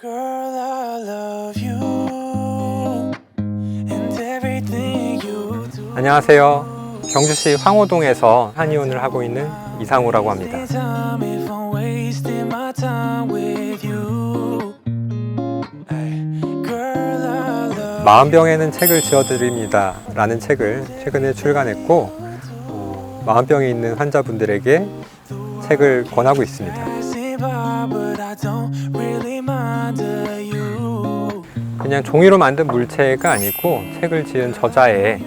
Girl, I love you and everything you do. 안녕하세요. 경주시 황호동에서 한의원을 하고 있는 이상우라고 합니다. Time if I'm wasting my time with you. Ay, girl, I love 마음병에는 책을 지어드립니다 라는 책을 최근에 출간했고 마음병이 있는 환자분들에게 책을 권하고 있습니다. passing by, but I don't really mind you. 그냥 종이로 만든 물체가 아니고 책을 지은 저자의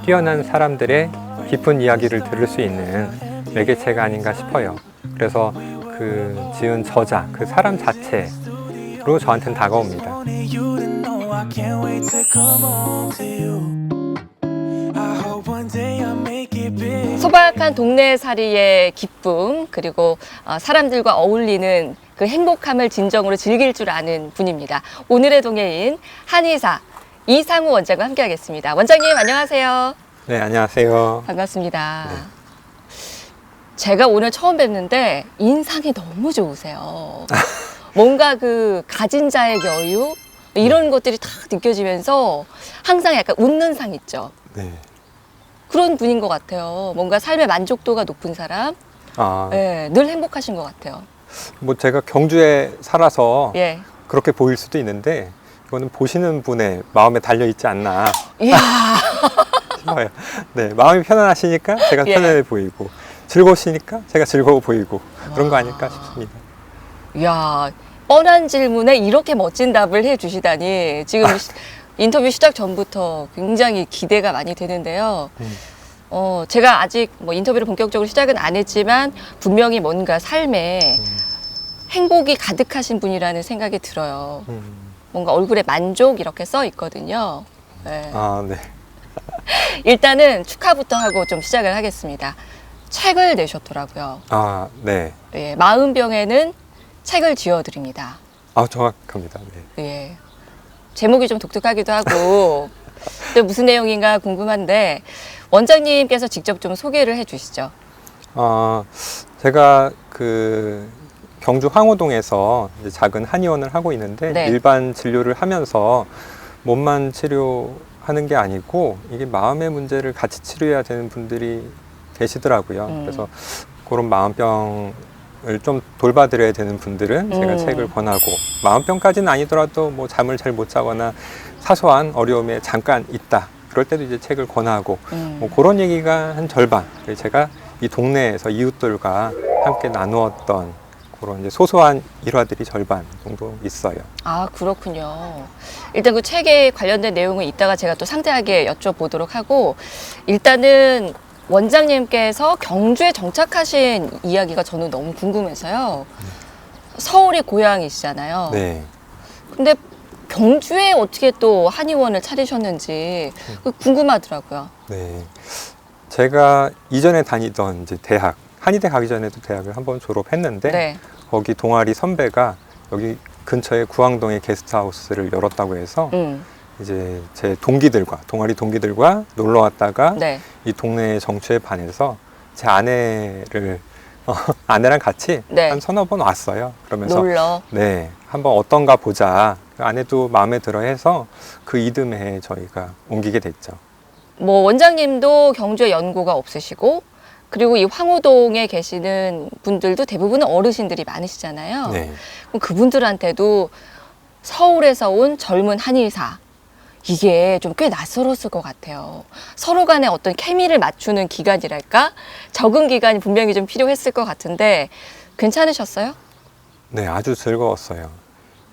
뛰어난 사람들의 깊은 이야기를 들을 수 있는 매개체가 아닌가 싶어요. 그래서 그 지은 저자, 그 사람 자체로 저한테는 다가옵니다. Wanted you to know I can't wait to come home to you. I hope one day I make it big. 소박한 동네살이의 기쁨, 그리고 사람들과 어울리는 그 행복함을 진정으로 즐길 줄 아는 분입니다. 오늘의 동해인 한의사 이상우 원장과 함께하겠습니다. 원장님 안녕하세요. 네, 안녕하세요. 반갑습니다. 제가 오늘 처음 뵙는데 인상이 너무 좋으세요. 뭔가 그 가진 자의 여유 이런 것들이 다 느껴지면서 항상 약간 웃는 상 있죠. 네. 그런 분인 것 같아요. 뭔가 삶의 만족도가 높은 사람, 네, 늘 행복하신 것 같아요. 뭐 제가 경주에 살아서 예. 그렇게 보일 수도 있는데 이거는 보시는 분의 마음에 달려 있지 않나 이야. 싶어요. 네, 마음이 편안하시니까 제가 예. 편안해 보이고 즐거우시니까 제가 즐거워 보이고 그런 거 아닐까 싶습니다. 이야. 뻔한 질문에 이렇게 멋진 답을 해주시다니 지금 인터뷰 시작 전부터 굉장히 기대가 많이 되는데요. 제가 아직 뭐 인터뷰를 본격적으로 시작은 안 했지만 분명히 뭔가 삶에 행복이 가득하신 분이라는 생각이 들어요. 뭔가 얼굴에 만족 이렇게 써 있거든요. 네. 아, 네. 일단은 축하부터 하고 좀 시작을 하겠습니다. 책을 내셨더라고요. 아, 네. 예, 마음병에는 책을 지어드립니다. 아, 정확합니다. 네. 예. 제목이 좀 독특하기도 하고 또 무슨 내용인가 궁금한데 원장님께서 직접 좀 소개를 해주시죠. 제가 그 경주 황호동에서 이제 작은 한의원을 하고 있는데 네. 일반 진료를 하면서 몸만 치료하는 게 아니고 이게 마음의 문제를 같이 치료해야 되는 분들이 계시더라고요. 그래서 그런 마음병을 좀 돌봐드려야 되는 분들은 제가 책을 권하고 마음병까지는 아니더라도 뭐 잠을 잘 못 자거나 사소한 어려움에 잠깐 있다. 그럴 때도 이제 책을 권하고 뭐 그런 얘기가 한 절반. 제가 이 동네에서 이웃들과 함께 나누었던 그런 이제 소소한 일화들이 절반 정도 있어요. 아, 그렇군요. 일단 그 책에 관련된 내용은 이따가 제가 또 상세하게 여쭤보도록 하고 일단은 원장님께서 경주에 정착하신 이야기가 저는 너무 궁금해서요. 서울이 고향이시잖아요. 네. 근데 경주에 어떻게 또 한의원을 차리셨는지 궁금하더라고요. 네. 제가 이전에 다니던 이제 대학, 한의대 가기 전에도 대학을 한번 졸업했는데 네. 거기 동아리 선배가 여기 근처에 구항동에 게스트하우스를 열었다고 해서 이제 제 동아리 동기들과 놀러 왔다가 네. 이 동네 정취에 반해서 제 아내랑 같이 네. 한 서너 번 왔어요. 그러면서 놀러. 네, 한번 어떤가 보자. 아내도 마음에 들어 해서 그 이듬해 저희가 옮기게 됐죠. 뭐 원장님도 경주에 연고가 없으시고 그리고 이 황호동에 계시는 분들도 대부분은 어르신들이 많으시잖아요. 네. 그럼 그분들한테도 서울에서 온 젊은 한의사 이게 좀 꽤 낯설었을 것 같아요. 서로 간에 어떤 케미를 맞추는 기간이랄까? 적응 기간이 분명히 좀 필요했을 것 같은데 괜찮으셨어요? 네, 아주 즐거웠어요.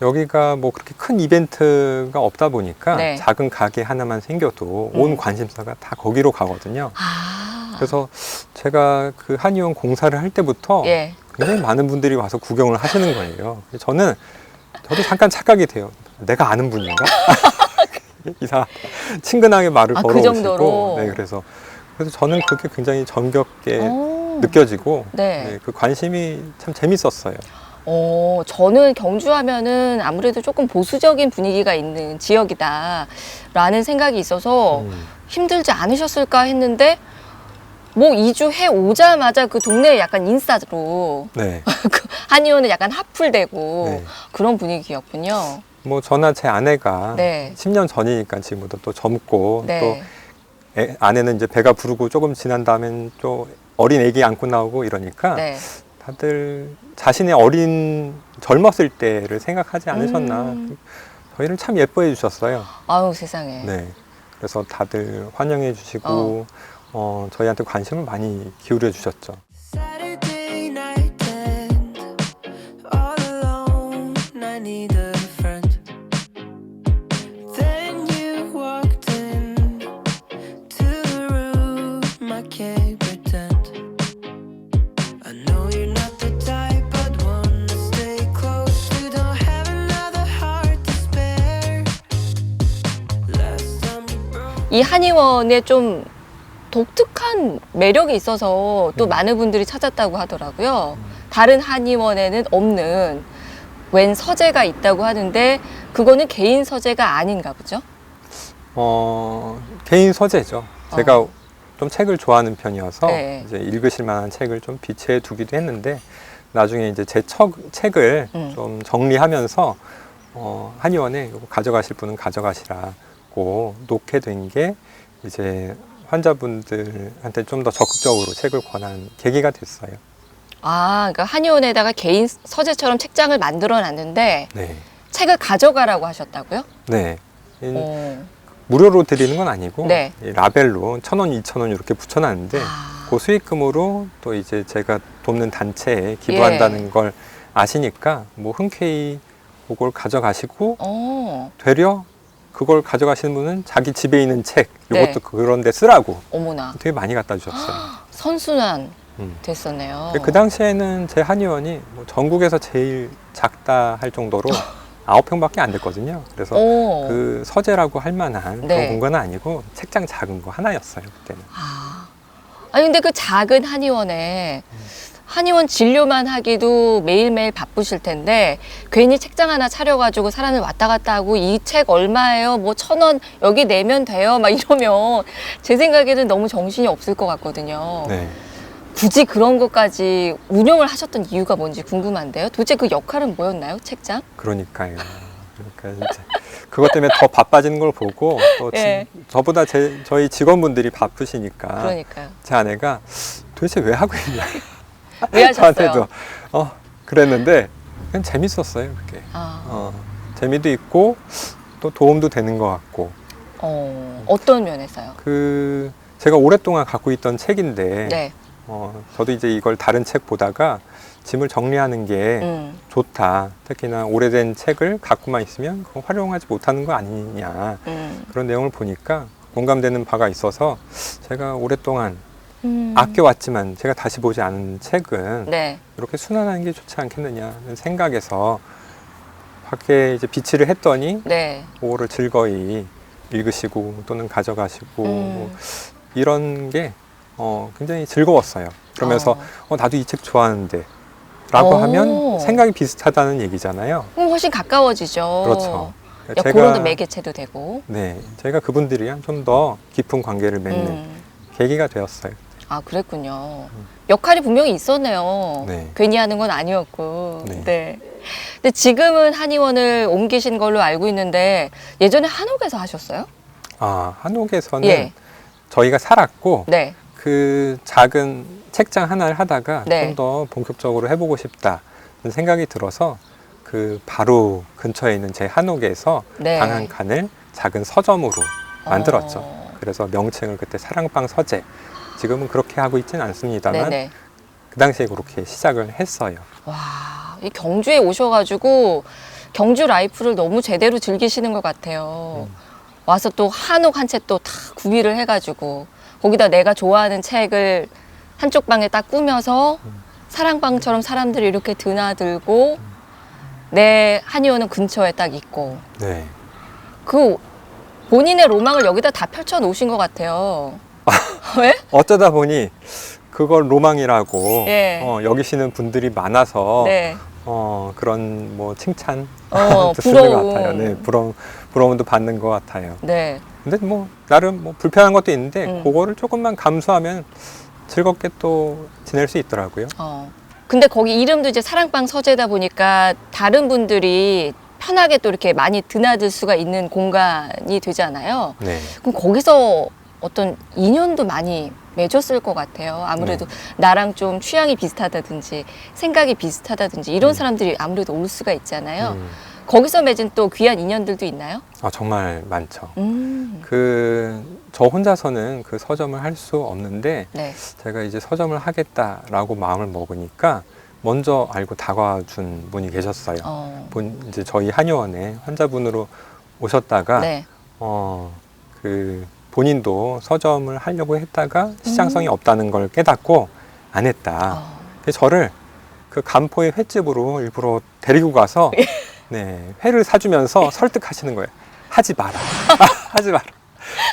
여기가 뭐 그렇게 큰 이벤트가 없다 보니까 네. 작은 가게 하나만 생겨도 온 관심사가 다 거기로 가거든요. 아, 그래서 제가 그 한의원 공사를 할 때부터 예. 굉장히 많은 분들이 와서 구경을 하시는 거예요. 저도 잠깐 착각이 돼요. 내가 아는 분인가? 이상 친근하게 말을 그 걸어오시고 정도로? 네, 그래서 저는 그게 굉장히 정겹게 오. 느껴지고 네. 네, 그 관심이 참 재밌었어요. 저는 경주하면은 아무래도 조금 보수적인 분위기가 있는 지역이다라는 생각이 있어서 힘들지 않으셨을까 했는데 뭐 이주해 오자마자 그 동네에 약간 인싸로 네. 그 한의원은 약간 핫플되고 네. 그런 분위기였군요. 뭐 저나 제 아내가 네. 10년 전이니까 지금보다 또 젊고 네. 또 아내는 이제 배가 부르고 조금 지난 다음엔 또 어린 애기 안고 나오고 이러니까 네. 다들 자신의 어린 젊었을 때를 생각하지 않으셨나. 저희를 참 예뻐해 주셨어요. 아유 세상에. 네. 그래서 다들 환영해 주시고 저희한테 관심을 많이 기울여 주셨죠. Saturday night and all alone, I need a friend. Then you walked in to the room, I can't pretend. I know you're not the type I'd wanna stay close to. Don't have another heart to spare. Last time you broke. 이 한의원에 좀 독특한 매력이 있어서 또 많은 분들이 찾았다고 하더라고요. 다른 한의원에는 없는 웬 서재가 있다고 하는데 그거는 개인 서재가 아닌가 보죠? 개인 서재죠. 제가 좀 책을 좋아하는 편이어서 네. 이제 읽으실 만한 책을 좀 비치해 두기도 했는데 나중에 이제 제 책을 좀 정리하면서 한의원에 이거 가져가실 분은 가져가시라고 놓게 된 게 이제 환자분들한테 좀 더 적극적으로 책을 권한 계기가 됐어요. 아, 그러니까 한의원에다가 개인 서재처럼 책장을 만들어 놨는데 네. 책을 가져가라고 하셨다고요? 네. 무료로 무료로 드리는 건 아니고 네. 이 라벨로 1,000원, 2,000원 이렇게 붙여놨는데 그 수익금으로 또 이제 제가 돕는 단체에 기부한다는 걸 아시니까 뭐 흔쾌히 그걸 가져가시고 되려 그걸 가져가시는 분은 자기 집에 있는 책 이것도 네. 그런 데 쓰라고 어머나. 되게 많이 갖다 주셨어요. 선순환 음. 됐었네요. 그 당시에는 제 한의원이 뭐 전국에서 제일 작다 할 정도로 9평밖에 안 됐거든요. 그래서 그 서재라고 할 만한 네. 그런 공간은 아니고 책장 작은 거 하나였어요, 그때는. 아니 근데 그 작은 한의원에 한의원 진료만 하기도 매일매일 바쁘실 텐데 괜히 책장 하나 차려가지고 사람을 왔다 갔다 하고 이 책 얼마예요? 뭐 1,000원 여기 내면 돼요? 막 이러면 제 생각에는 너무 정신이 없을 것 같거든요. 네. 굳이 그런 것까지 운영을 하셨던 이유가 뭔지 궁금한데요. 도대체 그 역할은 뭐였나요? 책장? 그러니까요. 그러니까 진짜 그것 때문에 더 바빠지는 걸 보고 또 예. 저보다 저희 직원분들이 바쁘시니까 그러니까요. 제 아내가 도대체 왜 하고 있냐. 왜 하셨어요? 저한테도 그랬는데 그냥 재밌었어요, 그게. 재미도 있고 또 도움도 되는 것 같고. 어떤 면에서요? 제가 오랫동안 갖고 있던 책인데 네. 저도 이제 이걸 다른 책 보다가 짐을 정리하는 게 좋다. 특히나 오래된 책을 갖고만 있으면 그거 활용하지 못하는 거 아니냐. 그런 내용을 보니까 공감되는 바가 있어서 제가 오랫동안 아껴왔지만 제가 다시 보지 않은 책은 네. 이렇게 순환하는 게 좋지 않겠느냐는 생각에서 밖에 이제 비치를 했더니 네. 그거를 즐거이 읽으시고 또는 가져가시고 뭐 이런 게 굉장히 즐거웠어요. 그러면서 나도 이 책 좋아하는데 라고 하면 생각이 비슷하다는 얘기잖아요. 그럼 훨씬 가까워지죠. 그렇죠. 그런 매개체도 되고. 네, 제가 그분들이랑 좀 더 깊은 관계를 맺는 계기가 되었어요. 아, 그랬군요. 역할이 분명히 있었네요. 네. 괜히 하는 건 아니었고. 네. 네. 근데 지금은 한의원을 옮기신 걸로 알고 있는데 예전에 한옥에서 하셨어요? 한옥에서는 예. 저희가 살았고 네. 그 작은 책장 하나를 하다가 네. 좀 더 본격적으로 해보고 싶다는 생각이 들어서 그 바로 근처에 있는 제 한옥에서 네. 방 한 칸을 작은 서점으로 만들었죠. 그래서 명칭을 그때 사랑방 서재. 지금은 그렇게 하고 있지는 않습니다만 네네. 그 당시에 그렇게 시작을 했어요. 와, 이 경주에 오셔가지고 경주 라이프를 너무 제대로 즐기시는 것 같아요. 와서 또 한옥 한 채 또 다 구비를 해가지고 거기다 내가 좋아하는 책을 한쪽 방에 딱 꾸며서 사랑방처럼 사람들이 이렇게 드나들고 내 한의원은 근처에 딱 있고 네. 그 본인의 로망을 여기다 다 펼쳐 놓으신 것 같아요. 왜? 어쩌다 보니 그걸 로망이라고 예. 여기시는 분들이 많아서 네. 그런 뭐 칭찬 부러움. 듣는 것 같아요. 네, 부러움도 받는 것 같아요. 네. 근데 뭐 나름 뭐 불편한 것도 있는데 그거를 조금만 감수하면 즐겁게 또 지낼 수 있더라고요. 근데 거기 이름도 이제 사랑방 서재다 보니까 다른 분들이 편하게 또 이렇게 많이 드나들 수가 있는 공간이 되잖아요. 네. 그럼 거기서 어떤 인연도 많이 맺었을 것 같아요. 아무래도 네. 나랑 좀 취향이 비슷하다든지 생각이 비슷하다든지 이런 음. 사람들이 아무래도 올 수가 있잖아요. 거기서 맺은 또 귀한 인연들도 있나요? 정말 많죠. 음. 저 혼자서는 그 서점을 할 수 없는데 네. 제가 이제 서점을 하겠다라고 마음을 먹으니까 먼저 알고 다가와준 분이 계셨어요. 이제 저희 한의원에 환자분으로 오셨다가 네. 본인도 서점을 하려고 했다가 시장성이 없다는 걸 깨닫고 안 했다. 그래서 저를 그 간포의 횟집으로 일부러 데리고 가서 네, 회를 사주면서 설득하시는 거예요. 하지 마라. 하지 마라.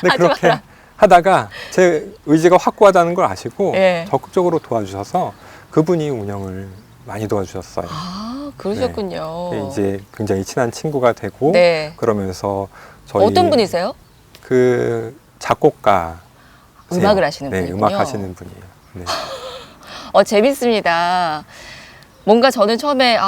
근데 하지 그렇게 마라. 하다가 제 의지가 확고하다는 걸 아시고 예. 적극적으로 도와주셔서 그분이 운영을 많이 도와주셨어요. 그러셨군요. 네, 이제 굉장히 친한 친구가 되고 네. 그러면서 저희 어떤 분이세요? 그 작곡가 음악을 하시는 네, 분이군요. 음악 하시는 분이에요. 네. 재밌습니다. 뭔가 저는 처음에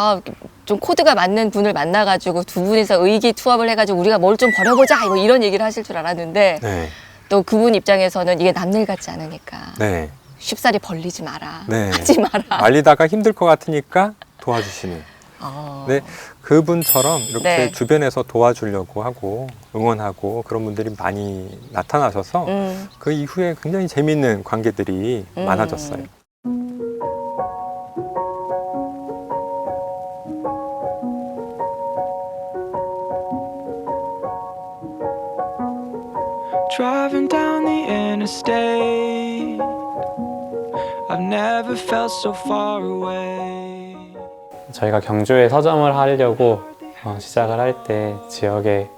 좀 코드가 맞는 분을 만나가지고 두 분이서 의기투합을 해가지고 우리가 뭘 좀 벌여보자 이런 얘기를 하실 줄 알았는데 네. 또 그분 입장에서는 이게 남일 같지 않으니까 네. 쉽사리 벌리지 마라. 네. 하지 마라. 말리다가 힘들 것 같으니까 도와주시는. 네, 그분처럼 이렇게 네. 주변에서 도와주려고 하고 응원하고 그런 분들이 많이 나타나셔서 그 이후에 굉장히 재미있는 관계들이 많아졌어요. Driving down the interstate, I've never felt so far away. 저희가 경주에 서점을 하려고 시작을 할 때 지역에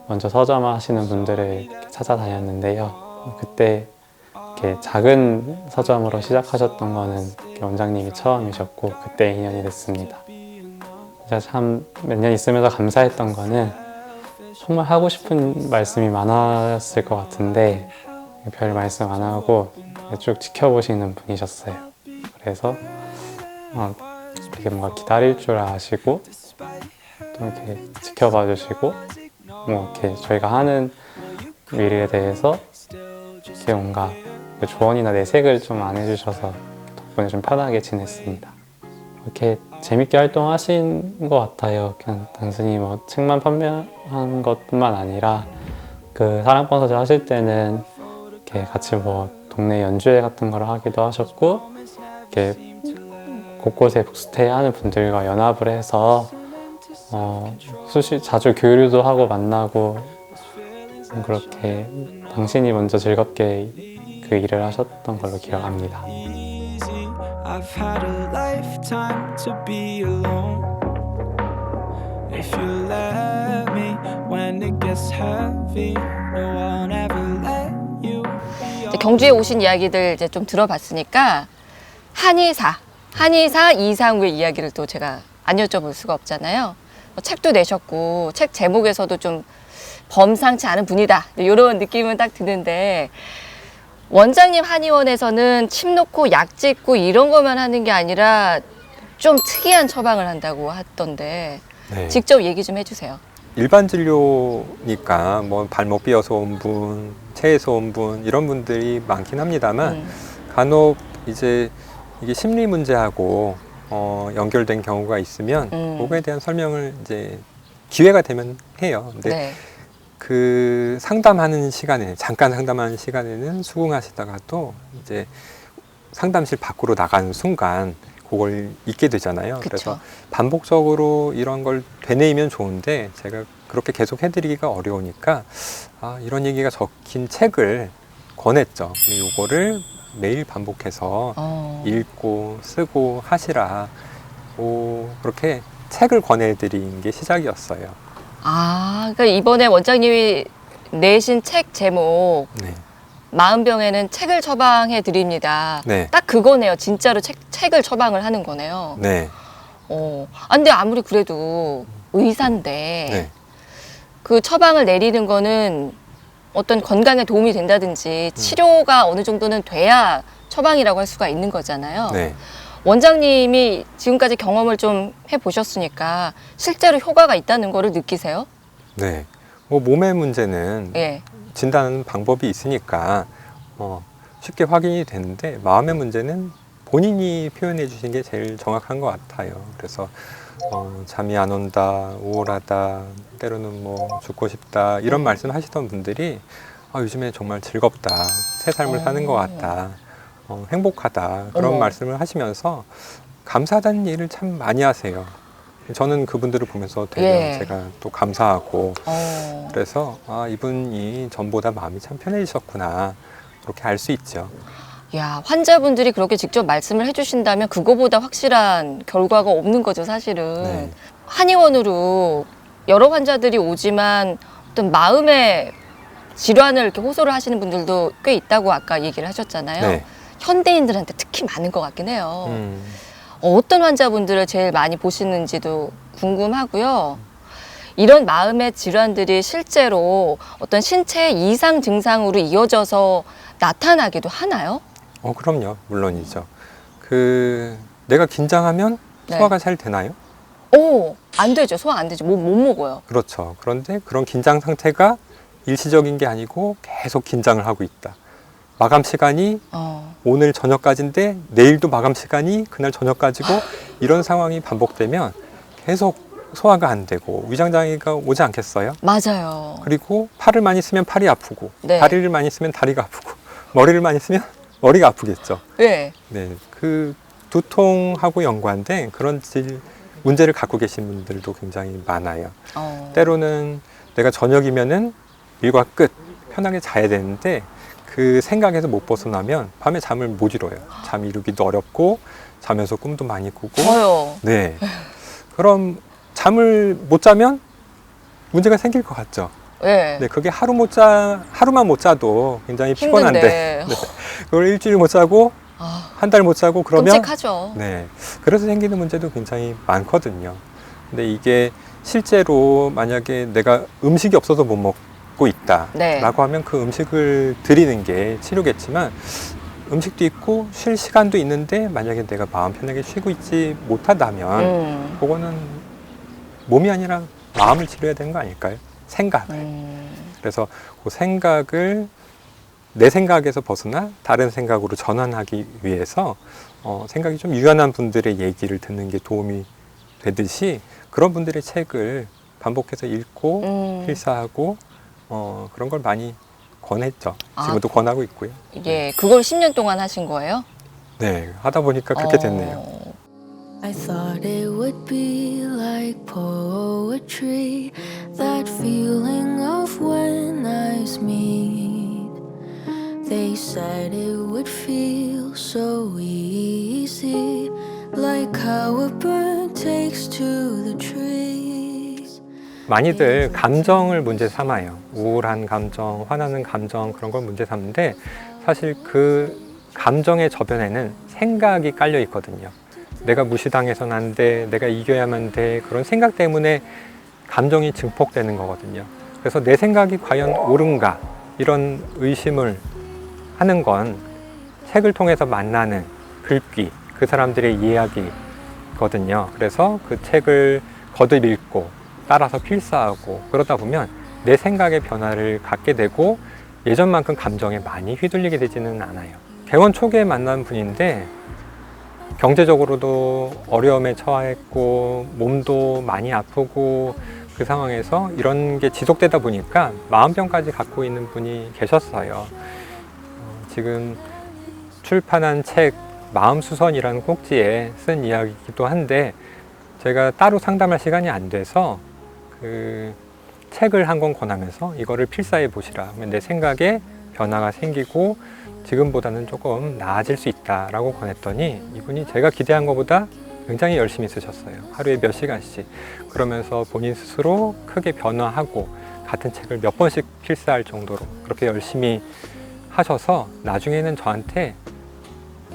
먼저 서점 하시는 분들을 이렇게 찾아다녔는데요. 그때 이렇게 작은 서점으로 시작하셨던 거는 원장님이 처음이셨고 그때 인연이 됐습니다. 제가 참 몇 년 있으면서 감사했던 거는 정말 하고 싶은 말씀이 많았을 것 같은데 별 말씀 안 하고 쭉 지켜보시는 분이셨어요. 그래서 되게 뭔가 기다릴 줄 아시고 또 이렇게 지켜봐 주시고 뭐 이렇게 저희가 하는 일에 대해서 이렇게 뭔가 조언이나 내색을 좀 안 해주셔서 덕분에 좀 편하게 지냈습니다. 이렇게 재밌게 활동하신 것 같아요. 그냥 단순히 뭐 책만 판매한 것뿐만 아니라 그 사랑방 서재 하실 때는 이렇게 같이 뭐 동네 연주회 같은 걸 하기도 하셨고 이렇게 곳곳에 북스테이 하는 분들과 연합을 해서 자주 교류도 하고 만나고 그렇게 당신이 먼저 즐겁게 그 일을 하셨던 걸로 기억합니다. I've had a lifetime to be alone. If you let me when it gets heavy, no one ever let you be 이제 경주에 오신 이야기들 이제 좀 들어봤으니까 한의사 이상우의 이야기를 또 제가 안 여쭤볼 수가 없잖아요. 책도 내셨고 책 제목에서도 좀 범상치 않은 분이다 이런 느낌은 딱 드는데 원장님 한의원에서는 침 놓고 약 짓고 이런 것만 하는 게 아니라 좀 특이한 처방을 한다고 하던데 네. 직접 얘기 좀 해주세요. 일반 진료니까 뭐 발목 삐어서 온 분, 체에서 온 분 이런 분들이 많긴 합니다만 간혹 이제 이게 심리 문제하고 연결된 경우가 있으면 그거에 대한 설명을 이제 기회가 되면 해요. 근데 네. 그 상담하는 시간에 잠깐 상담하는 시간에는 수긍하시다가 또 이제 상담실 밖으로 나가는 순간 그걸 잊게 되잖아요. 그쵸. 그래서 반복적으로 이런 걸 되뇌이면 좋은데 제가 그렇게 계속 해드리기가 어려우니까 이런 얘기가 적힌 책을 권했죠. 근데 요거를 매일 반복해서 읽고 쓰고 하시라. 그렇게 책을 권해드린 게 시작이었어요. 그러니까 이번에 원장님이 내신 책 제목 네. 마음병에는 책을 처방해 드립니다. 네. 딱 그거네요. 진짜로 책을 처방을 하는 거네요. 네. 근데 아무리 그래도 의사인데 네. 그 처방을 내리는 거는 어떤 건강에 도움이 된다든지 치료가 어느 정도는 돼야 처방이라고 할 수가 있는 거잖아요. 네. 원장님이 지금까지 경험을 좀 해보셨으니까 실제로 효과가 있다는 거를 느끼세요? 네. 뭐 몸의 문제는 예. 진단 방법이 있으니까 쉽게 확인이 되는데 마음의 문제는 본인이 표현해 주신 게 제일 정확한 것 같아요. 그래서 잠이 안 온다, 우울하다, 때로는 뭐 죽고 싶다 이런 말씀 하시던 분들이 요즘에 정말 즐겁다, 새 삶을 사는 것 같다, 행복하다 그런 어머. 말씀을 하시면서 감사하다는 일을 참 많이 하세요. 저는 그분들을 보면서 되게 예. 제가 또 감사하고 어. 그래서 이분이 전보다 마음이 참 편해지셨구나 그렇게 알 수 있죠. 야, 환자분들이 그렇게 직접 말씀을 해주신다면 그거보다 확실한 결과가 없는 거죠, 사실은. 네. 한의원으로 여러 환자들이 오지만 어떤 마음의 질환을 이렇게 호소를 하시는 분들도 꽤 있다고 아까 얘기를 하셨잖아요. 네. 현대인들한테 특히 많은 것 같긴 해요. 음. 어떤 환자분들을 제일 많이 보시는지도 궁금하고요. 이런 마음의 질환들이 실제로 어떤 신체 이상 증상으로 이어져서 나타나기도 하나요? 그럼요. 물론이죠. 내가 긴장하면 네. 소화가 잘 되나요? 안 되죠. 소화 안 되죠. 못 먹어요. 그렇죠. 그런데 그런 긴장 상태가 일시적인 게 아니고 계속 긴장을 하고 있다. 마감 시간이 오늘 저녁까지인데 내일도 마감 시간이 그날 저녁까지고 이런 상황이 반복되면 계속 소화가 안 되고 위장장애가 오지 않겠어요? 맞아요. 그리고 팔을 많이 쓰면 팔이 아프고 네. 다리를 많이 쓰면 다리가 아프고 머리를 많이 쓰면 머리가 아프겠죠. 네. 네, 그 두통하고 연관된 그런 문제를 갖고 계신 분들도 굉장히 많아요. 때로는 내가 저녁이면은 일과 끝 편하게 자야 되는데 그 생각에서 못 벗어나면 밤에 잠을 못 이뤄요. 잠 이루기도 어렵고 자면서 꿈도 많이 꾸고. 저요. 네. 그럼 잠을 못 자면 문제가 생길 것 같죠. 네. 네, 그게 하루만 못 자도 굉장히 피곤한데 힘든데. 네, 그걸 일주일 못 자고 한 달 못 자고 그러면 끔찍하죠. 네, 그래서 생기는 문제도 굉장히 많거든요. 근데 이게 실제로 만약에 내가 음식이 없어서 못 먹고 있다라고 네. 하면 그 음식을 드리는 게 치료겠지만 음식도 있고 쉴 시간도 있는데 만약에 내가 마음 편하게 쉬고 있지 못하다면 그거는 몸이 아니라 마음을 치료해야 되는 거 아닐까요? 생각을. 그래서 그 생각을 내 생각에서 벗어나 다른 생각으로 전환하기 위해서 생각이 좀 유연한 분들의 얘기를 듣는 게 도움이 되듯이 그런 분들의 책을 반복해서 읽고 필사하고 그런 걸 많이 권했죠. 지금도 권하고 있고요. 예, 그걸 10년 동안 하신 거예요? 네, 하다 보니까 그렇게 됐네요. I thought it would be like poetry, that feeling of when eyes meet. They said it would feel so easy, like how a bird takes to the trees. 많이들 감정을 문제 삼아요. 우울한 감정, 화나는 감정 그런 걸 문제 삼는데 사실 그 감정의 저변에는 생각이 깔려 있거든요. 내가 무시당해서는 안 돼, 내가 이겨야만 돼 그런 생각 때문에 감정이 증폭되는 거거든요. 그래서 내 생각이 과연 옳은가 이런 의심을 하는 건 책을 통해서 만나는 글귀, 그 사람들의 이야기거든요. 그래서 그 책을 거듭 읽고 따라서 필사하고 그러다 보면 내 생각의 변화를 갖게 되고 예전만큼 감정에 많이 휘둘리게 되지는 않아요. 개원 초기에 만난 분인데 경제적으로도 어려움에 처했고 몸도 많이 아프고 그 상황에서 이런 게 지속되다 보니까 마음병까지 갖고 있는 분이 계셨어요. 지금 출판한 책 마음수선이라는 꼭지에 쓴 이야기이기도 한데 제가 따로 상담할 시간이 안 돼서 그 책을 한 권 권하면서 이거를 필사해 보시라. 그러면 내 생각에 변화가 생기고 지금보다는 조금 나아질 수 있다라고 권했더니 이분이 제가 기대한 것보다 굉장히 열심히 쓰셨어요. 하루에 몇 시간씩. 그러면서 본인 스스로 크게 변화하고 같은 책을 몇 번씩 필사할 정도로 그렇게 열심히 하셔서 나중에는 저한테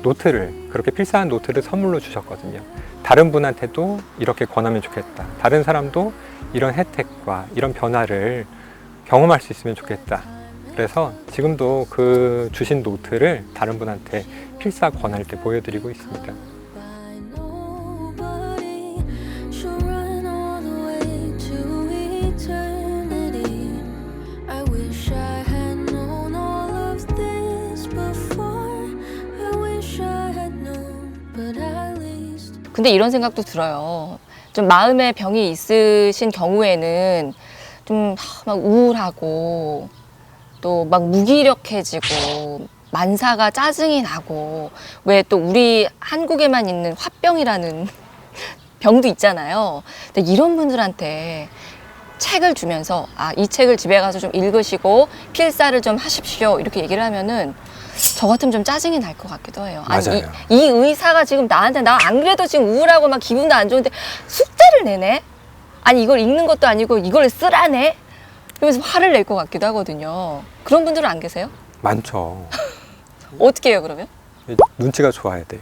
노트를, 그렇게 필사한 노트를 선물로 주셨거든요. 다른 분한테도 이렇게 권하면 좋겠다. 다른 사람도 이런 혜택과 이런 변화를 경험할 수 있으면 좋겠다 그래서 지금도 그 주신 노트를 다른 분한테 필사 권할 때 보여드리고 있습니다. by nobody. She'll run all the way to eternity. I wish I had known all of this before. I wish I had known, but at least. 근데 이런 생각도 들어요. 좀 마음의 병이 있으신 경우에는 좀 막 우울하고 또 막 무기력해지고 만사가 짜증이 나고 왜 또 우리 한국에만 있는 화병이라는 병도 있잖아요. 근데 이런 분들한테 책을 주면서 이 책을 집에 가서 좀 읽으시고 필사를 좀 하십시오 이렇게 얘기를 하면은 저 같으면 좀 짜증이 날 것 같기도 해요. 아니, 맞아요. 이 의사가 지금 나한테 나 안 그래도 지금 우울하고 막 기분도 안 좋은데 숙제를 내네? 아니 이걸 읽는 것도 아니고 이걸 쓰라네? 이러면서 화를 낼 것 같기도 하거든요. 그런 분들은 안 계세요? 많죠. 어떻게 해요 그러면? 눈치가 좋아야 돼요.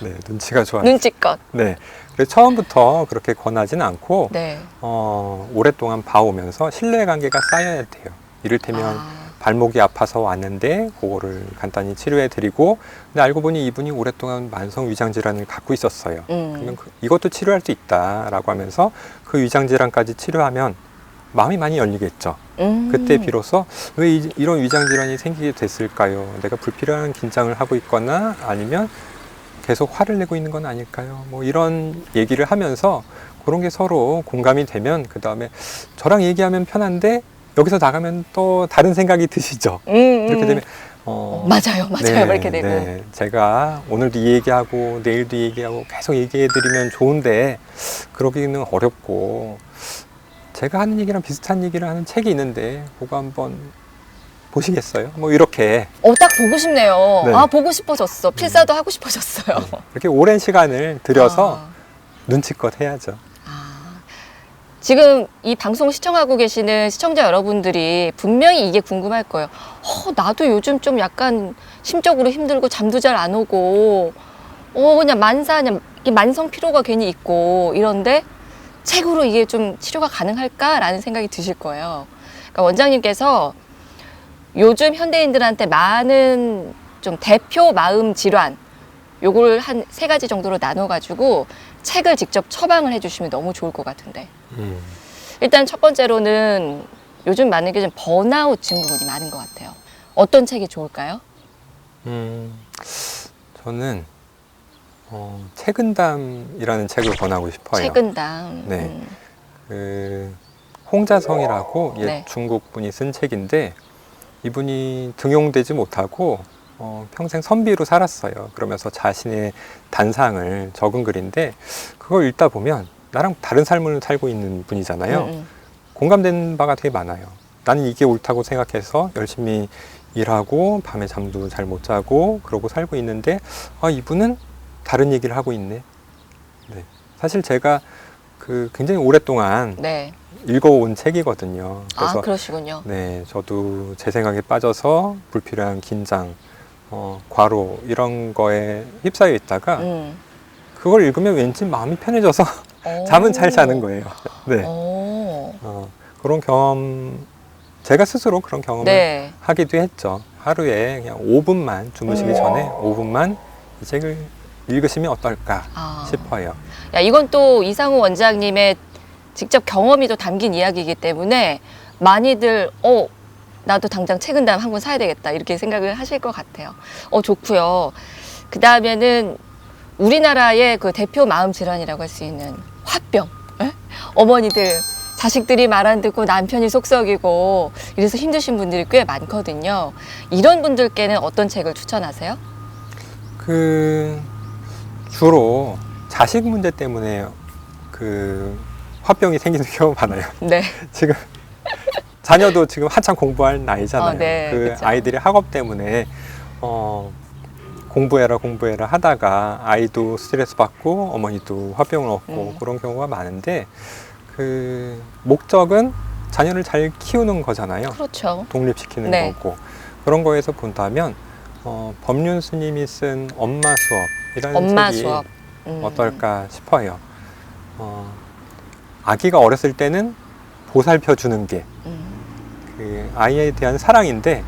네, 눈치가 좋아야 돼요. 눈치껏. 네. 그래서 처음부터 그렇게 권하지는 않고 네. 오랫동안 봐오면서 신뢰관계가 쌓여야 돼요. 이를테면 발목이 아파서 왔는데 그거를 간단히 치료해 드리고 근데 알고 보니 이분이 오랫동안 만성 위장 질환을 갖고 있었어요. 그러면 이것도 치료할 수 있다라고 하면서 그 위장 질환까지 치료하면 마음이 많이 열리겠죠. 그때 비로소 왜 이런 위장 질환이 생기게 됐을까요? 내가 불필요한 긴장을 하고 있거나 아니면 계속 화를 내고 있는 건 아닐까요? 뭐 이런 얘기를 하면서 그런 게 서로 공감이 되면 그 다음에 저랑 얘기하면 편한데 여기서 나가면 또 다른 생각이 드시죠. 이렇게 되면 맞아요, 네, 이렇게 되고. 네. 제가 오늘도 이 얘기하고 내일도 이 얘기하고 계속 얘기해드리면 좋은데 그러기는 어렵고 제가 하는 얘기랑 비슷한 얘기를 하는 책이 있는데 그거 한번 보시겠어요? 뭐 이렇게 딱 보고 싶네요. 네. 보고 싶어졌어. 필사도 하고 싶어졌어요. 이렇게 오랜 시간을 들여서 눈치껏 해야죠. 지금 이 방송 시청하고 계시는 시청자 여러분들이 분명히 이게 궁금할 거예요. 나도 요즘 좀 약간 심적으로 힘들고 잠도 잘 안 오고 그냥 만성 피로가 괜히 있고 이런데 책으로 이게 좀 치료가 가능할까라는 생각이 드실 거예요. 그러니까 원장님께서 요즘 현대인들한테 많은 좀 대표 마음 질환 요걸 한 3가지 정도로 나눠가지고 책을 직접 처방을 해주시면 너무 좋을 것 같은데 일단 첫 번째로는 요즘 많은 게 좀 번아웃 증후군이 많은 것 같아요. 어떤 책이 좋을까요? 저는 책은담이라는 책을 권하고 싶어요. 책은담. 네. 그 홍자성이라고 옛 네. 중국 분이 쓴 책인데 이분이 등용되지 못하고 평생 선비로 살았어요. 그러면서 자신의 단상을 적은 글인데 그걸 읽다 보면 나랑 다른 삶을 살고 있는 분이잖아요. 공감되는 바가 되게 많아요. 나는 이게 옳다고 생각해서 열심히 일하고 밤에 잠도 잘 못 자고 그러고 살고 있는데 이분은 다른 얘기를 하고 있네. 네. 사실 제가 굉장히 오랫동안 네. 읽어온 책이거든요. 그래서 그러시군요. 네, 저도 제 생각에 빠져서 불필요한 긴장, 과로 이런 거에 휩싸여 있다가 그걸 읽으면 왠지 마음이 편해져서 잠은 잘 자는 거예요. 네. 그런 경험, 제가 스스로 그런 경험을 네. 하기도 했죠. 하루에 그냥 5분만 주무시기 전에 5분만 이 책을 읽으시면 어떨까 싶어요. 이건 또 이상우 원장님의 직접 경험이 또 담긴 이야기이기 때문에 많이들 나도 당장 책은담 한 권 사야 되겠다 이렇게 생각을 하실 것 같아요. 좋고요. 그 다음에는 우리나라의 그 대표 마음 질환이라고 할 수 있는 화병. 어머니들 자식들이 말 안 듣고 남편이 속썩이고 이래서 힘드신 분들이 꽤 많거든요. 이런 분들께는 어떤 책을 추천하세요? 주로 자식 문제 때문에 화병이 생기는 경우가 많아요. 네. 지금 자녀도 지금 한참 공부할 나이잖아요. 네, 그쵸. 아이들이 학업 때문에 공부해라 하다가 아이도 스트레스 받고 어머니도 화병을 얻고 그런 경우가 많은데 목적은 자녀를 잘 키우는 거잖아요. 그렇죠. 독립시키는 네. 거고 그런 거에서 본다면 법륜 스님이 쓴 엄마 수업이라는 엄마 책이 수업. 어떨까 싶어요. 아기가 어렸을 때는 보살펴 주는 게 그 아이에 대한 사랑인데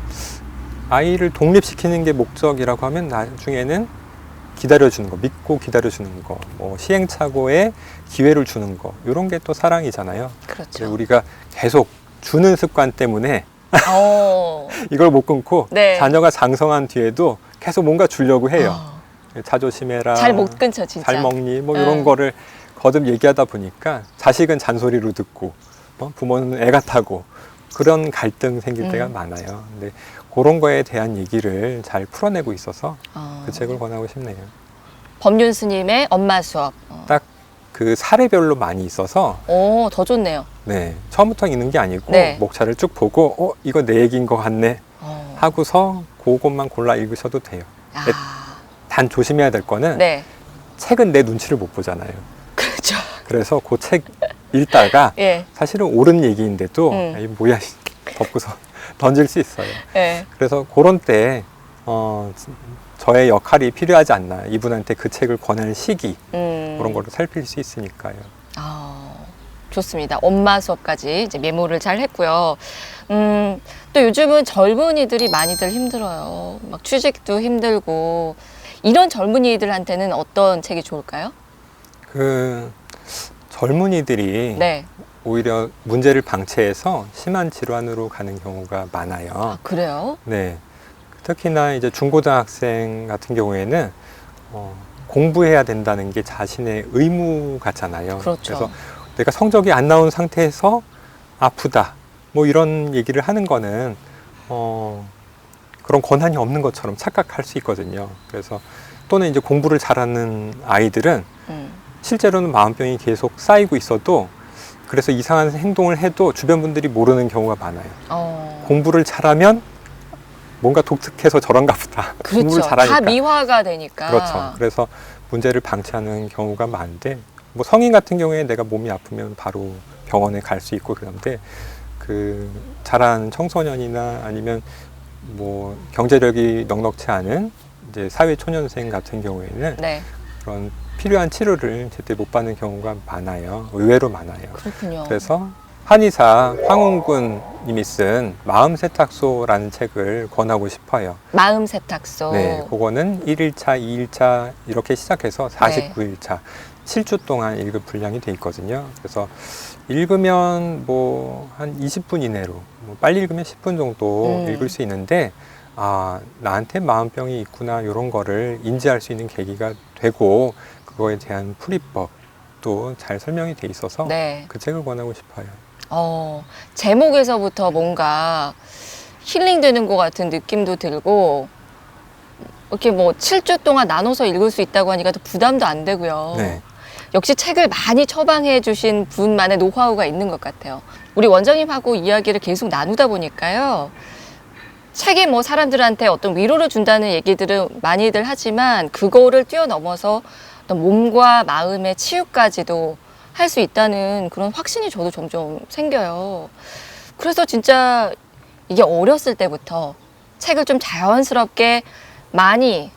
아이를 독립시키는 게 목적이라고 하면 나중에는 기다려주는 거, 믿고 기다려주는 거, 뭐 시행착오에 기회를 주는 거, 이런 게 또 사랑이잖아요. 그렇죠. 우리가 계속 주는 습관 때문에 어. 이걸 못 끊고 네. 자녀가 장성한 뒤에도 계속 뭔가 주려고 해요. 자조심해라. 잘 못 끊죠, 진짜. 잘 먹니? 뭐 이런 거를 거듭 얘기하다 보니까 자식은 잔소리로 듣고 부모는 애 같다고 그런 갈등 생길 때가 많아요. 근데 그런 거에 대한 얘기를 잘 풀어내고 있어서 그 책을 권하고 싶네요. 법륜 스님의 엄마 수업. 딱 그 사례별로 많이 있어서 오, 더 좋네요. 네, 처음부터 읽는 게 아니고 네. 목차를 쭉 보고 이거 내 얘기인 것 같네 하고서 그것만 골라 읽으셔도 돼요. 아, 단 조심해야 될 거는 네. 책은 내 눈치를 못 보잖아요. 그렇죠. 그래서 그 책 읽다가 예. 사실은 옳은 얘기인데도 이 뭐야 덮고서 던질 수 있어요. 예. 그래서 그런 때 저의 역할이 필요하지 않나, 이분한테 그 책을 권하는 시기 그런 거를 살필 수 있으니까요. 좋습니다. 엄마 수업까지 이제 메모를 잘 했고요. 또 요즘은 젊은이들이 많이들 힘들어요. 막 취직도 힘들고 이런 젊은이들한테는 어떤 책이 좋을까요? 그 젊은이들이 네. 오히려 문제를 방치해서 심한 질환으로 가는 경우가 많아요. 그래요? 네. 특히나 이제 중고등학생 같은 경우에는 공부해야 된다는 게 자신의 의무 같잖아요. 그렇죠. 그래서 내가 성적이 안 나온 상태에서 아프다, 뭐 이런 얘기를 하는 거는 그런 권한이 없는 것처럼 착각할 수 있거든요. 그래서 또는 이제 공부를 잘하는 아이들은 실제로는 마음병이 계속 쌓이고 있어도 그래서 이상한 행동을 해도 주변 분들이 모르는 경우가 많아요. 공부를 잘하면 뭔가 독특해서 저런가 보다. 그렇죠. 공부를 잘하니까. 다 미화가 되니까. 그렇죠. 그래서 문제를 방치하는 경우가 많은데, 뭐 성인 같은 경우에 내가 몸이 아프면 바로 병원에 갈 수 있고 그런데 그 자란 청소년이나 아니면 뭐 경제력이 넉넉치 않은 이제 사회 초년생 같은 경우에는 네. 그런 필요한 치료를 제때 못 받는 경우가 많아요. 의외로 많아요. 그렇군요. 그래서 한의사 황운군 님이 쓴 마음세탁소라는 책을 권하고 싶어요. 마음 세탁소. 네, 그거는 1일차, 2일차 이렇게 시작해서 49일차 7주 동안 읽을 분량이 돼 있거든요. 그래서 읽으면 뭐 한 20분 이내로, 뭐 빨리 읽으면 10분 정도 읽을 수 있는데 나한테 마음병이 있구나 이런 거를 인지할 수 있는 계기가 되고 그거에 대한 풀이법도 잘 설명이 돼 있어서 네. 그 책을 권하고 싶어요. 제목에서부터 뭔가 힐링되는 것 같은 느낌도 들고 이렇게 뭐 7주 동안 나눠서 읽을 수 있다고 하니까 또 부담도 안 되고요. 네. 역시 책을 많이 처방해 주신 분만의 노하우가 있는 것 같아요. 우리 원장님하고 이야기를 계속 나누다 보니까요. 책이 뭐 사람들한테 어떤 위로를 준다는 얘기들은 많이들 하지만 그거를 뛰어넘어서 어떤 몸과 마음의 치유까지도 할 수 있다는 그런 확신이 저도 점점 생겨요. 그래서 진짜 이게 어렸을 때부터 책을 좀 자연스럽게 많이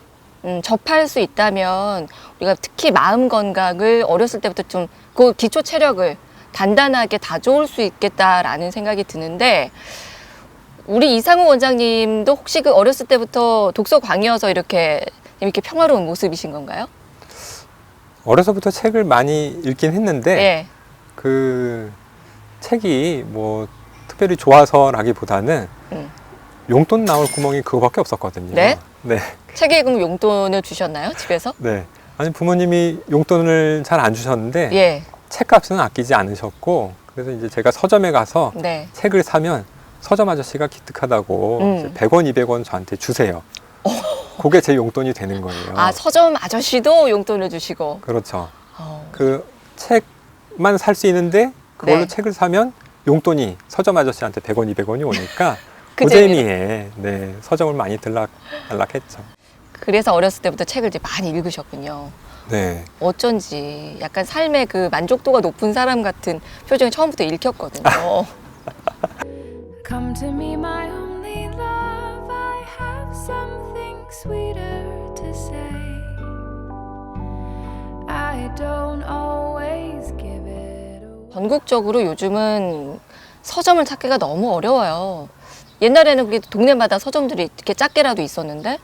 접할 수 있다면 우리가 특히 마음 건강을 어렸을 때부터 좀 그 기초 체력을 단단하게 다져올 수 있겠다라는 생각이 드는데 우리 이상우 원장님도 혹시 그 어렸을 때부터 독서광이어서 이렇게 평화로운 모습이신 건가요? 어려서부터 책을 많이 읽긴 했는데 네. 그 책이 뭐 특별히 좋아서라기보다는 용돈 나올 구멍이 그거밖에 없었거든요. 네? 네. 책에 그럼 용돈을 주셨나요? 집에서? 네. 아니 부모님이 용돈을 잘 안 주셨는데 예. 책값은 아끼지 않으셨고 그래서 이제 제가 서점에 가서 네. 책을 사면 서점 아저씨가 기특하다고 이제 100원, 200원 저한테 주세요. 그게 제 용돈이 되는 거예요. 서점 아저씨도 용돈을 주시고. 그렇죠. 그 책만 살 수 있는데 그걸로 네. 책을 사면 용돈이 서점 아저씨한테 100원, 200원이 오니까 그 그 재미에 네, 서점을 많이 들락날락했죠. 그래서 어렸을 때부터 책을 이제 많이 읽으셨군요. 네. 어쩐지 약간 삶의 그 만족도가 높은 사람 같은 표정이 처음부터 읽혔거든요. Come to me, my only love. I have something sweeter to say. I don't always give it away. 전국적으로 요즘은 서점을 찾기가 너무 어려워요. 옛날에는 그게 동네마다 서점들이 이렇게 작게라도 있었는데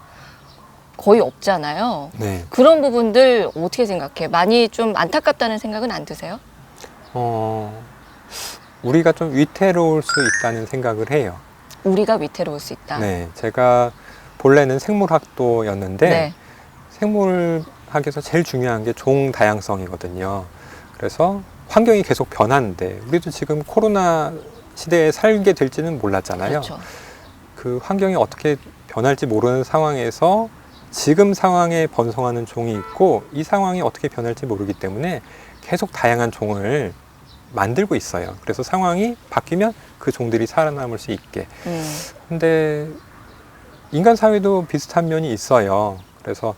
거의 없잖아요. 네. 그런 부분들 어떻게 생각해? 많이 좀 안타깝다는 생각은 안 드세요? 우리가 좀 위태로울 수 있다는 생각을 해요. 우리가 위태로울 수 있다. 네, 제가 본래는 생물학도였는데 네. 생물학에서 제일 중요한 게 종 다양성이거든요. 그래서 환경이 계속 변하는데 우리도 지금 코로나 시대에 살게 될지는 몰랐잖아요. 그렇죠. 그 환경이 어떻게 변할지 모르는 상황에서 지금 상황에 번성하는 종이 있고 이 상황이 어떻게 변할지 모르기 때문에 계속 다양한 종을 만들고 있어요. 그래서 상황이 바뀌면 그 종들이 살아남을 수 있게. 근데 인간 사회도 비슷한 면이 있어요. 그래서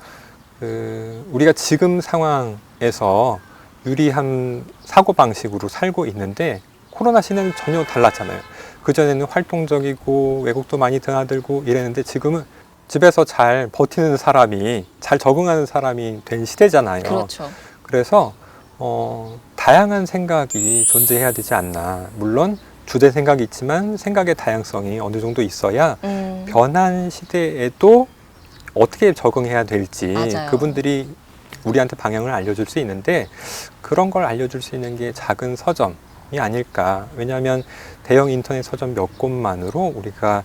우리가 지금 상황에서 유리한 사고방식으로 살고 있는데 코로나 시대는 전혀 달랐잖아요. 그전에는 활동적이고 외국도 많이 드나들고 이랬는데 지금은 집에서 잘 버티는 사람이, 잘 적응하는 사람이 된 시대잖아요. 그렇죠. 그래서 다양한 생각이 존재해야 되지 않나. 물론 주된 생각이 있지만 생각의 다양성이 어느 정도 있어야 변한 시대에도 어떻게 적응해야 될지 맞아요. 그분들이 우리한테 방향을 알려줄 수 있는데 그런 걸 알려줄 수 있는 게 작은 서점이 아닐까. 왜냐하면 대형 인터넷 서점 몇 곳만으로 우리가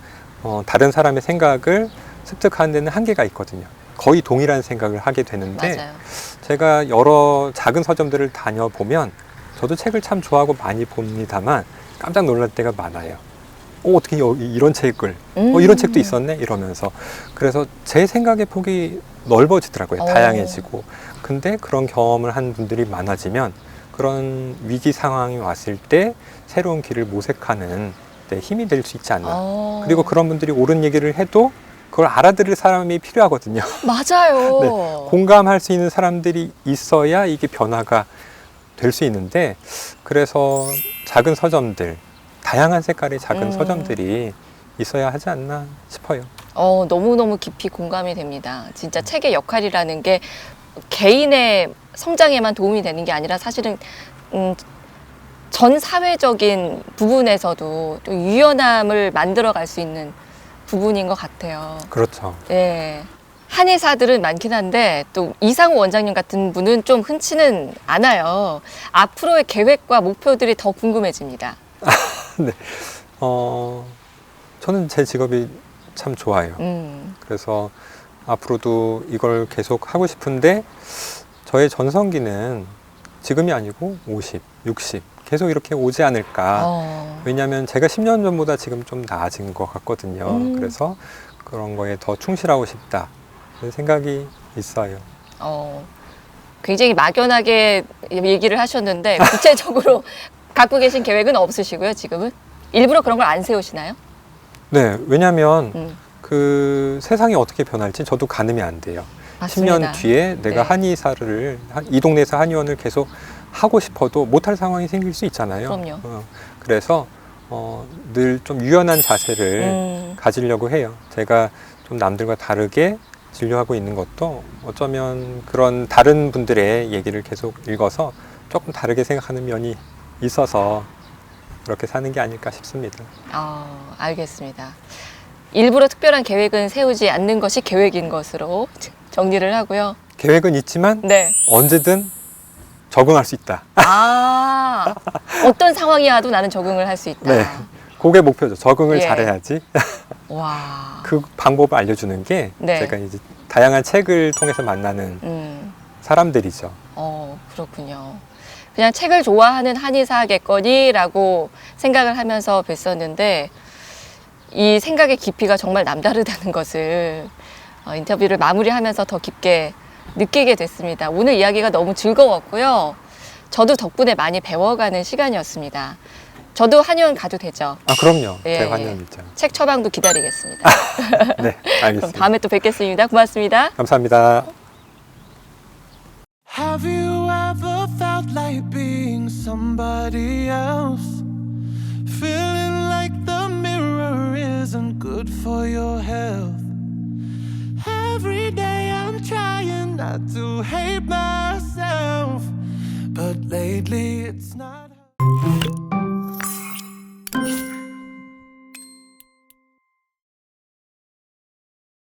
다른 사람의 생각을 습득하는 데는 한계가 있거든요. 거의 동일한 생각을 하게 되는데 맞아요. 제가 여러 작은 서점들을 다녀보면 저도 책을 참 좋아하고 많이 봅니다만 깜짝 놀랄 때가 많아요. 어떻게 이런 책을 이런 책도 있었네 이러면서. 그래서 제 생각의 폭이 넓어지더라고요. 다양해지고. 근데 그런 경험을 한 분들이 많아지면 그런 위기 상황이 왔을 때 새로운 길을 모색하는 데 힘이 될 수 있지 않나. 그리고 그런 분들이 옳은 얘기를 해도 그걸 알아들을 사람이 필요하거든요. 맞아요. 네, 공감할 수 있는 사람들이 있어야 이게 변화가 될 수 있는데 그래서 작은 서점들, 다양한 색깔의 작은 서점들이 있어야 하지 않나 싶어요. 너무너무 깊이 공감이 됩니다. 진짜 책의 역할이라는 게 개인의 성장에만 도움이 되는 게 아니라 사실은 전 사회적인 부분에서도 또 유연함을 만들어갈 수 있는 부분인 것 같아요. 그렇죠. 예. 한의사들은 많긴 한데 또 이상우 원장님 같은 분은 좀 흔치는 않아요. 앞으로의 계획과 목표들이 더 궁금해집니다. 네. 저는 제 직업이 참 좋아요. 그래서 앞으로도 이걸 계속 하고 싶은데 저의 전성기는 지금이 아니고 50, 60 계속 이렇게 오지 않을까. 왜냐하면 제가 10년 전보다 지금 좀 나아진 것 같거든요. 그래서 그런 거에 더 충실하고 싶다. 그런 생각이 있어요. 굉장히 막연하게 얘기를 하셨는데 구체적으로 갖고 계신 계획은 없으시고요, 지금은? 일부러 그런 걸 안 세우시나요? 네, 왜냐하면 그 세상이 어떻게 변할지 저도 가늠이 안 돼요. 맞습니다. 10년 뒤에 내가 네. 한의사를 이 동네에서 한의원을 계속 하고 싶어도 못할 상황이 생길 수 있잖아요. 그럼요. 그래서 늘 좀 유연한 자세를 가지려고 해요. 제가 좀 남들과 다르게 진료하고 있는 것도 어쩌면 그런 다른 분들의 얘기를 계속 읽어서 조금 다르게 생각하는 면이 있어서 그렇게 사는 게 아닐까 싶습니다. 알겠습니다. 일부러 특별한 계획은 세우지 않는 것이 계획인 것으로 정리를 하고요. 계획은 있지만 네. 언제든 적응할 수 있다. 어떤 상황이 와도 나는 적응을 할 수 있다. 네. 그게 목표죠. 적응을 예. 잘해야지. 와. 그 방법을 알려주는 게 네. 제가 이제 다양한 책을 통해서 만나는 사람들이죠. 그렇군요. 그냥 책을 좋아하는 한의사겠거니라고 생각을 하면서 뵀었는데 이 생각의 깊이가 정말 남다르다는 것을 인터뷰를 마무리하면서 더 깊게 느끼게 됐습니다. 오늘 이야기가 너무 즐거웠고요. 저도 덕분에 많이 배워가는 시간이었습니다. 저도 한의원 가도 되죠? 그럼요. 예, 대환영이죠. 책 처방도 기다리겠습니다. 네, 그럼 알겠습니다. 다음에 또 뵙겠습니다. 고맙습니다. 감사합니다. Have you ever felt like being somebody else? Feeling like the mirror isn't good for your health. Every day I'm trying not to hate myself, but lately